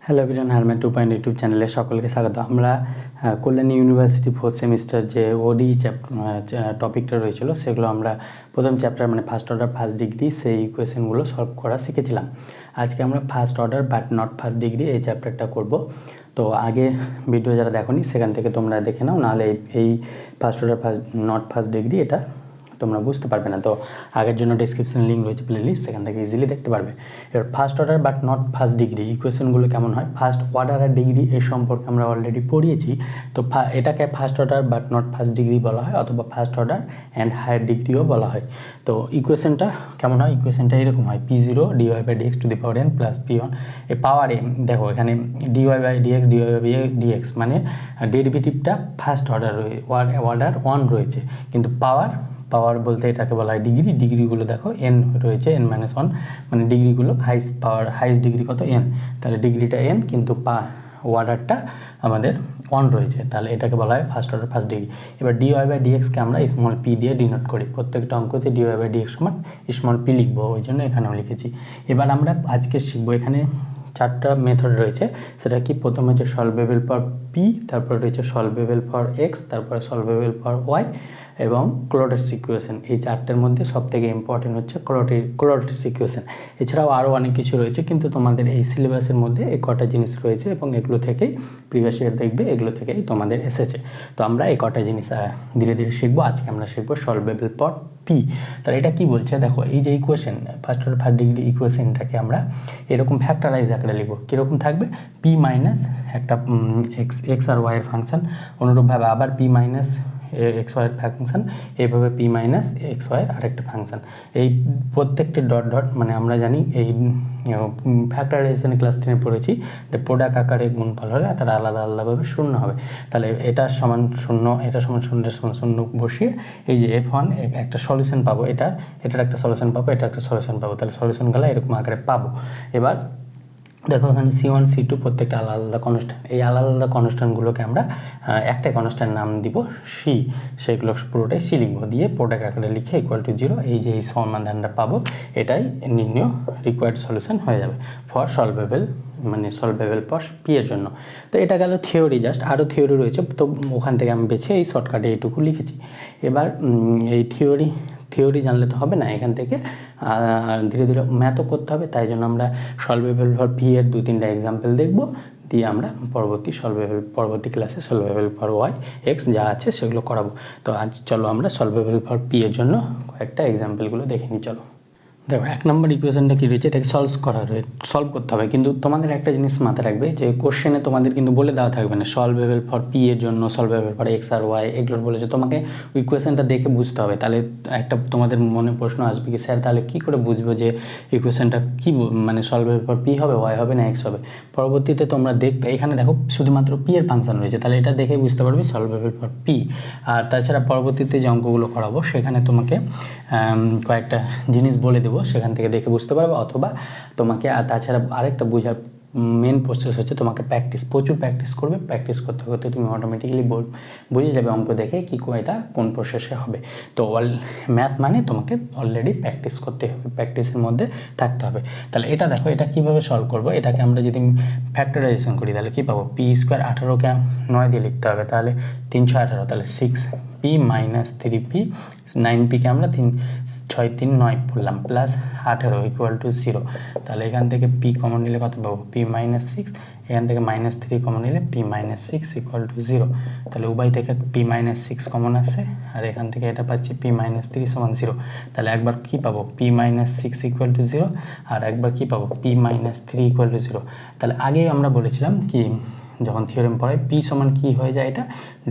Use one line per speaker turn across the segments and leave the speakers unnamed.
Hello everyone, Harman 2 YouTube চ্যানেলে সকলকে স্বাগত। আমরা কল্যাণী ইউনিভার্সিটি 4th সেমিস্টার যে ওডি টপিকটা রয়েছিল সেগুলো আমরা প্রথম চ্যাপ্টার মানে ফার্স্ট অর্ডার ফার্স্ট ডিগ্রি সেই ইকুয়েশনগুলো সলভ করা শিখেছিলাম। আজকে আমরা first order but not first degree এই চ্যাপ্টারটা করব। তো আগে ভিডিও যারা দেখোনি সেখান থেকে তোমরা দেখে নাও, নাহলে এই first order first not first degree এটা তোমরা বুঝতে পারবে না। তো আগের জন্য ডিসক্রিপশনে লিঙ্ক রয়েছে, প্লেলিস্ট, সেখান থেকে ইজিলি দেখতে পারবে। এবার first order but not first degree ইকুয়েশনগুলো কেমন হয়, ফার্স্ট অর্ডার আর ডিগ্রি এই সম্পর্কে আমরা অলরেডি পড়িয়েছি। তো এটাকে first order but not first degree বলা হয়, অথবা ফার্স্ট অর্ডার অ্যান্ড হায়ার ডিগ্রিও বলা হয়। তো ইকুয়েশনটা কেমন হয়, ইকুয়েশনটা এরকম হয়, p0 dy/dx two the power n plus p1 A power m। দেখো এখানে dy/dx dy/dx মানে ডেরিভেটিভটা ফার্স্ট অর্ডার অর্ডার 1 রয়েছে, কিন্তু পাওয়ার বলতে এটাকে বলা হয় ডিগ্রি। ডিগ্রিগুলো দেখো n রয়েছে n-1, মানে ডিগ্রিগুলো হাইস্ট ডিগ্রি কত n, তাহলে ডিগ্রিটা n কিন্তু অর্ডারটা আমাদের 1 রয়েছে, তাহলে এটাকে বলা হয় ফার্স্ট অর্ডার ফার্স্ট ডিগ্রি। এবার dy/dxকে আমরা স্মল p দিয়ে ডিনোট করি, প্রত্যেকটা অঙ্কতে dy/dx সমান স্মল p লিখবো, ওই জন্য এখানেও লিখেছি। এবার আমরা আজকে শিখবো, এখানে 4টা মেথড রয়েছে। সেটা কি, প্রথমে হচ্ছে সলভেবল ফর p, তারপর রয়েছে সলভেবল ফর x, তারপরে সলভেবল ফর y এবং ক্লোটেস ইকুয়েশন। এই 4টের মধ্যে সবথেকে ইম্পর্টেন্ট হচ্ছে ক্লোটেস ইকুয়েশন। এছাড়াও আরও অনেক কিছু রয়েছে, কিন্তু তোমাদের এই সিলেবাসের মধ্যে এই কটা জিনিস রয়েছে এবং এগুলো থেকেই প্রিভিয়াস ইয়ার দেখবে, এগুলো থেকেই তোমাদের এসেছে। তো আমরা এই কটা জিনিস ধীরে ধীরে শিখবো। আজকে আমরা শিখবো সলভেবল ফর পি। তাহলে এটা কি বলছে, দেখো এই যে equation first order first degree ইকুয়েশনটাকে আমরা এরকম ফ্যাক্টরাইজ আকারে লিখবো। কীরকম থাকবে, পি মাইনাস একটা এক্স আর ওয়াইয়ের ফাংশন, অনুরূপভাবে আবার পি মাইনাস এক্স ওয়াইয়ের ফাংশন, এইভাবে পি মাইনাস এক্স ওয়াইয়ের আরেকটা ফাংশন। এই প্রত্যেকটি ডট ডট মানে আমরা জানি এই ফ্যাক্টরাইজেশনে ক্লাস 10 পড়েছি যে প্রোডাক্ট আকারে গুণফল হলে তারা আলাদা আলাদাভাবে শূন্য হবে। তাহলে এটা সমান শূন্য, এটা সমান শূন্য বসিয়ে এই যে f1 একটা সলিউশন পাবো, এটার একটা সলিউশন পাবো, এটা একটা সলিউশন পাবো, তাহলে সলিউশনগুলো এরকম আকারে পাবো। এবার দেখো এখানে C1 C2 প্রত্যেকটা আলাদা আলাদা কনস্ট্যান্ট, এই আলাদা আলাদা কনস্ট্যান্টগুলোকে আমরা একটা কনস্ট্যান্ট নাম দিব C, সেগুলো পুরোটাই C লিখবো, দিয়ে প্রোডাক্ট আকারে লিখে =0, এই যে এই সমাধানটা পাবো এটাই নির্ণয় রিকোয়ার্ড সলিউশন হয়ে যাবে ফর সলভেবল ফর P এর জন্য। তো এটা গেল থিওরি, জাস্ট আরও থিওরি রয়েছে, তো ওখান থেকে আমি বেছে এই শর্টকাটে এইটুকু লিখেছি। এবার এই থিওরি জানলে তো হবে না, এখান থেকে ধীরে ধীরে ম্যাথও করতে হবে। তাই জন্য আমরা সলভেবল ফর পি এর 2-3টা এক্সাম্পল দেখব, দিয়ে আমরা পরবর্তী ক্লাসে সলভেবল ফর ওয়াই এক্স যা আছে সেগুলো করাবো। তো আজ চলো আমরা সলভেবল ফর পি এর জন্য কয়েকটা এক্সাম্পলগুলো দেখে নিই। চলো দেখো 1 নম্বর ইকুয়েশনটা কী রয়েছে, এটাকে সলভ করতে হবে। কিন্তু তোমাদের একটা জিনিস মাথায় রাখবে যে কোশ্চেনে তোমাদের কিন্তু বলে দেওয়া থাকবে না সলভেবল ফর পি এর জন্য, সলভেবল ফর এক্স আর ওয়াই, এগুলো বলেছে তোমাকে ইকুয়েশনটা দেখে বুঝতে হবে। তাহলে একটা তোমাদের মনে প্রশ্ন আসবে কি, স্যার তাহলে কী করে বুঝবো যে ইকুয়েশনটা কী মানে সলভেবল ফর পি হবে, ওয়াই হবে না এক্স হবে। পরবর্তীতে তোমরা দেখবে এখানে দেখো শুধুমাত্র পি এর ফাংশন রয়েছে, তাহলে এটা দেখে বুঝতে পারবে সলভেবল ফর পি। আর তাছাড়া পরবর্তীতে যে অঙ্কগুলো করাবো সেখানে তোমাকে কয়েকটা জিনিস বলে দেবো, সেখান থেকে দেখে বুঝতে পারবে। অথবা তোমাকে তাছাড়া আরেকটা বোঝার মেন প্রসেস হচ্ছে তোমাকে প্রচুর প্র্যাকটিস করবে। প্র্যাকটিস করতে করতে তুমি অটোমেটিক্যালি বুঝে যাবে অঙ্ক দেখে কি এটা কোন প্রসেসে হবে। তো ম্যাথ মানে তোমাকে অলরেডি প্র্যাকটিস করতে হবে, প্র্যাকটিসের মধ্যে থাকতে হবে। তাহলে এটা দেখো, এটা কীভাবে সলভ করবো, এটাকে আমরা যদি ফ্যাক্টরাইজেশন করি তাহলে কী পাবো, পি স্কোয়ার 18কে 9 দিয়ে লিখতে হবে, তাহলে 3×18, তাহলে 6p মাইনাস 3p, 9pকে আমরা 6 3 9 পড়লাম, প্লাস 18 =0। তাহলে এখান থেকে p কমন নিলে কত পাবো, p মাইনাস 6, এখান থেকে -3 কমন নিলে p মাইনাস 6 =0। তাহলে উভয় থেকে p মাইনাস 6 কমন আসে, আর এখান থেকে এটা পাচ্ছি p মাইনাস 3 সমান 0। তাহলে একবার কি পাবো, p মাইনাস 6 =0, আর একবার কি পাবো, p মাইনাস 3 =0। তাহলে আগেই আমরা বলেছিলাম কি, যখন থিওরেম পড়াই p সমান কি হয়ে যায়, এটা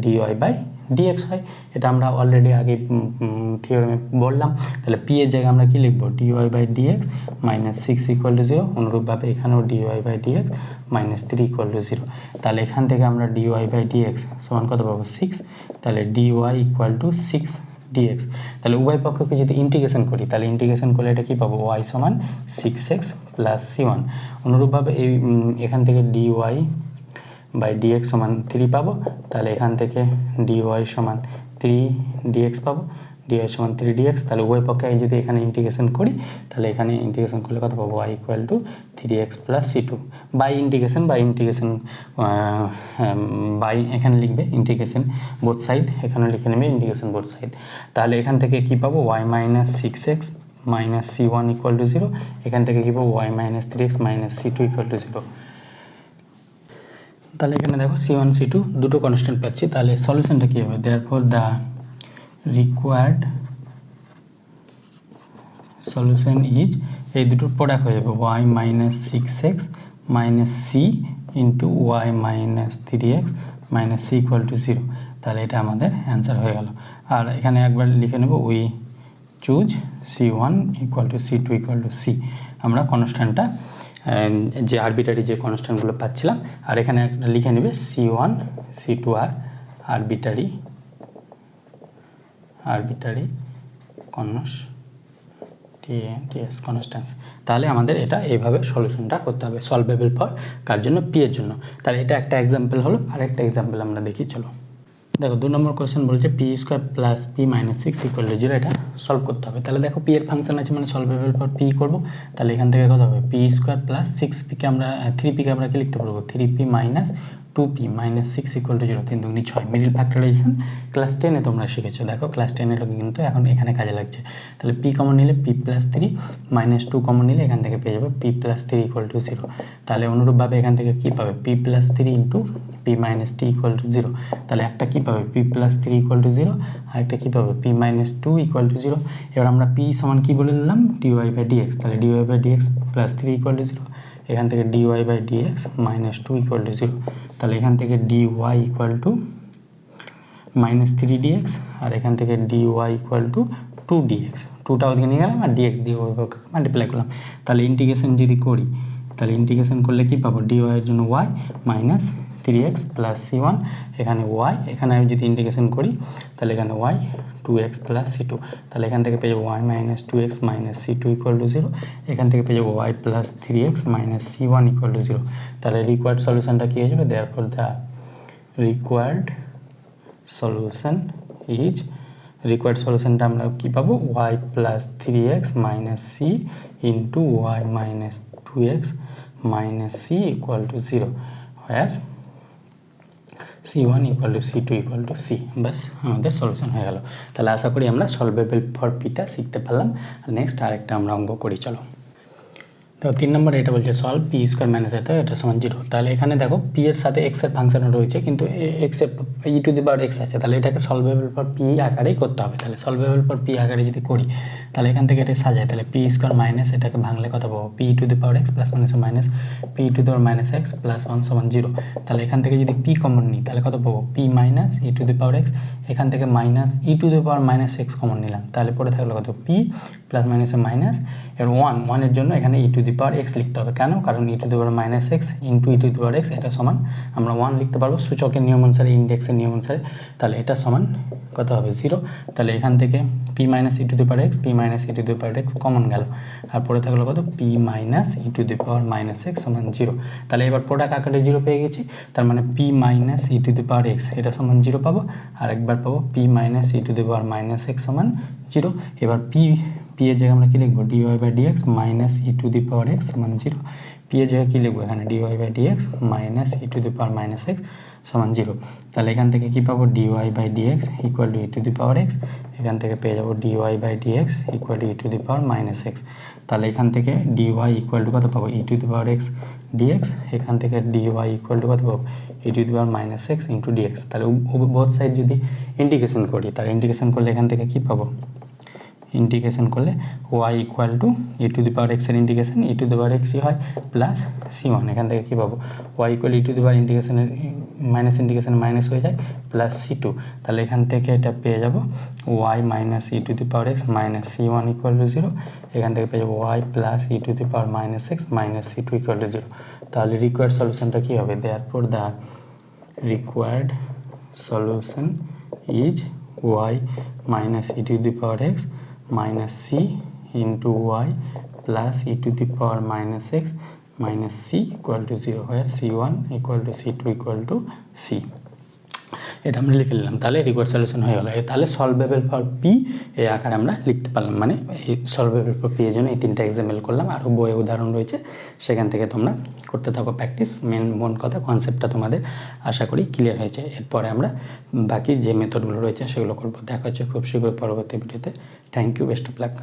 dy/dx হয়। এটা আমরা অলরেডি আগে থিওরেমে বললাম। তাহলে p এর জায়গায় আমরা কি লিখবো, dy/dx মাইনাস 6 =0। অনুরূপভাবে এখানেও dy/dx মাইনাস 3 =0। তাহলে এখান থেকে আমরা dy/dx সমান কত পাবো, 6। তাহলে dy = 6 dx। তাহলে উভয় পক্ষকে যদি ইন্টিগ্রেশন করি, তাহলে ইন্টিগ্রেশন করলে এটা কি পাবো, y সমান 6x প্লাস c1। অনুরূপভাবে এখান থেকে dy/dx সমান 3 পাবো, তাহলে এখান থেকে dy সমান 3 dx পাবো। dy সমান 3dx। তাহলে উভয় পক্ষে যদি এখানে ইন্টিগ্রেশন করি তাহলে এখানে ইন্টিগ্রেশন করলে কত পাবো y equal to 3x plus c2 by integration by এখানে লিখবে ইন্টিগ্রেশন বোথ সাইড, এখানে লিখে নেবে ইন্টিগ্রেশন বোথ সাইড। তাহলে এখান থেকে কী পাবো y minus 6x minus c1 equal to 0, এখান থেকে কী পাবো y minus 3x minus c2 equal to 0। তাহলে এখানে দেখো c1 c2 দুটো কনস্ট্যান্ট পাচ্ছি, তাহলে সলিউশনটা কী হবে? Therefore the required solution is, এই দুটোর প্রোডাক্ট হয়ে যাবে y minus 6x minus c into y minus 3x minus c equal to 0। তাহলে এটা আমাদের অ্যান্সার হয়ে গেল। আর এখানে একবার লিখে নেব we choose c1 equal to c2 equal to c। আমরা কনস্ট্যান্টটা যে আরবিটারি যে কনস্ট্যান্টগুলো পাচ্ছিলাম, আর এখানে একটা লিখে নেবে c1 c2 আর আরবিটারি কনস্ট্যান্টস। তাহলে আমাদের এটা এইভাবে সলিউশনটা করতে হবে, সলভেবল ফর কার জন্য? পি এর জন্য। তাহলে এটা একটা এক্সাম্পল হলো। আরেকটা এক্সাম্পল আমরা দেখি, চলো দেখো 2 নম্বর কোয়েশ্চেন বলছে P square plus P minus 6 equal to 0, এটা সলভ করতে হবে। তাহলে দেখো পি এর ফাংশন আছে মানে সলভেবল ফর পি করবো। তাহলে এখান থেকে কত হবে? পি স্কোয়ার প্লাস 6pকে আমরা 3pকে আমরা কি লিখতে পারবো? 3p minus 2p minus 6 equal to 0, 3 2 6। Middle factorisation class 10-এ তোমরা শিখেছো, দেখো ক্লাস 10-এর কিন্তু এখন এখানে কাজে লাগছে। তাহলে p কমন নিলে p প্লাস 3 মাইনাস 2 কমন নিলে এখান থেকে পেয়ে যাবে p প্লাস 3 ইকুয়াল টু 0। তাহলে অনুরূপভাবে এখান থেকে কী পাবে? p plus 3 into p minus t equal to 0। তাহলে একটা কী পাবে? p প্লাস 3 ইকুয়াল টু 0, আর একটা কী পাবে? p minus 2 equal to 0। এবার আমরা p সমান কী বলে নিলাম? dy by dx। তাহলে dy by dx plus 3 equal to 0, এখান থেকে dy by dx minus 2 equal to 0। তাহলে এখান থেকে dy equal to minus 3dx, আর এখান থেকে dy ইকুয়াল টু 2dx। 2টা ওদিকে নিয়ে গেলাম আর dx দিয়ে মাল্টিপ্লাই করলাম। তাহলে ইন্টিগ্রেশন যদি করি, তাহলে ইন্টিগ্রেশন করলে কি পাবো? dy এর জন্য y minus 3x plus c1, এখানে y, এখানে আমি যদি ইন্টিগ্রেশন করি তাহলে এখানে y 2x প্লাস c2। তাহলে এখান থেকে পেয়ে যাবো y minus 2x minus c2 equal to 0, এখান থেকে পেয়ে যাবো y plus 3x minus c1 equal to 0। তাহলে রিকোয়ার্ড সলিউশনটা কী হয়ে যাবে? Therefore the required solution is, required সলিউশনটা আমরা কী পাবো? y plus 3x minus c into y minus 2x minus c equal to 0, where c1 equal to c2 equal to c। বাস আমাদের সলিউশন হয়ে গেল। তাহলে আশা করি আমরা সলভেবল ফর পিটা শিখতে পারলাম। নেক্সট আরেকটা আমরা অঙ্ক করি, চলো। তো 3 নম্বর এটা বলছে সলভ পি স্কোয়ার মাইনাস এটা সমান 0। তাহলে এখানে দেখো পি এর সাথে এক্স এর ফাংশন রয়েছে, কিন্তু এক্স এর ই টু দি পাওয়ার এক্স আছে। তাহলে এটাকে সলভেবল ফর পি আকারেই করতে হবে। তাহলে সলভেবল ফর পি আকারে যদি করি তাহলে এখান থেকে এটা সাজায়, তাহলে পি স্কোয়ার মাইনাস এটাকে ভাঙলে কত পাবো? P two the power x plus minus P two the power minus x plus 1 সমান 0। তাহলে এখান থেকে যদি পি কমন নিই তাহলে কত পাবো? P minus E to the power X, এখান থেকে minus E to the power minus x common নিলাম, তাহলে পরে থাকলো কত? পি প্লাস মাইনাসে মাইনাস, এর 1 এর জন্য এখানে ই টু দি পাওয়ার এক্স লিখতে হবে। কেন? কারণ e to the power minus x into e to the power x এটা সমান আমরা 1 লিখতে পারবো সূচকের নিয়ম অনুসারে, ইন্ডেক্সের নিয়ম অনুসারে। তাহলে এটা সমান কত হবে? 0। তাহলে এখান থেকে P minus E to the power x, P minus E to the power x common গেল, আর পরে থাকলো কত? P minus E to the power minus X সমান 0। তাহলে এবার প্রোডাক্ট আকারে 0 পেয়ে গেছি, তার মানে P minus E to the power x এটা সমান 0 পাবো, আর একবার পাবো P minus E to the power minus X সমান 0। এবার পি এর জায়গায় আমরা কী লিখবো? dy by dx minus E to the power X সমান 0। পি এর জায়গায় কী লিখবো? এখানে dy by dx minus E to the power minus X সমান 0। তাহলে এখান থেকে কী পাবো? dy by dx equal to E to the power X, এখান থেকে পেয়ে যাবো dy by dx equal to E to the power minus X. তাহলে এখান থেকে dy ইকুয়াল টু কত পাবো? E to the power x dx, এখান থেকে dy ইকুয়াল টু কত পাবো? E to the power minus x into dx। তাহলে বোথ সাইড যদি ইন্টিগ্রেশন করি, তাহলে ইন্টিগ্রেশন করলে এখান থেকে কী পাবো? ইন্টিগ্রেশন করলে y equal to E to the power এক্সের ইন্টিগ্রেশন ই টু দি পাওয়ার এক্সই হয় প্লাস c1, এখান থেকে কী পাবো? y equal e to the power ইন্টিগ্রেশনের ইন্টিগ্রেশন মাইনাস হয়ে যায় প্লাস c2। তাহলে এখান থেকে এটা পেয়ে যাবো y minus E to the power x minus c1 equal to 0, এখান থেকে পেয়ে যাবো y plus E to the power minus x minus c2 equal to 0। তাহলে রিকোয়ার্ড সলিউশনটা কী হবে? Therefore the required solution is y minus E to the power x minus c into y plus e to the power minus x minus c equal to 0, where c1 equal to c2 equal to c। এটা আমরা লিখে নিলাম, তাহলে required solution হয়ে গেলো। তাহলে solvable for P এই আকারে আমরা লিখতে পারলাম, মানে এই সলভেবল ফর পি এর জন্য এই 3টা এক্সাম্পল করলাম। আরও বইয়ে উদাহরণ রয়েছে, সেখান থেকে তোমরা করতে থাকো প্র্যাকটিস। মন কথা কনসেপ্টটা তোমাদের আশা করি ক্লিয়ার হয়েছে। এরপরে আমরা বাকি যে মেথডগুলো রয়েছে সেগুলো করবো। দেখা হচ্ছে খুব শীঘ্রই পরবর্তী ভিডিওতে। Thank you, best of lakh.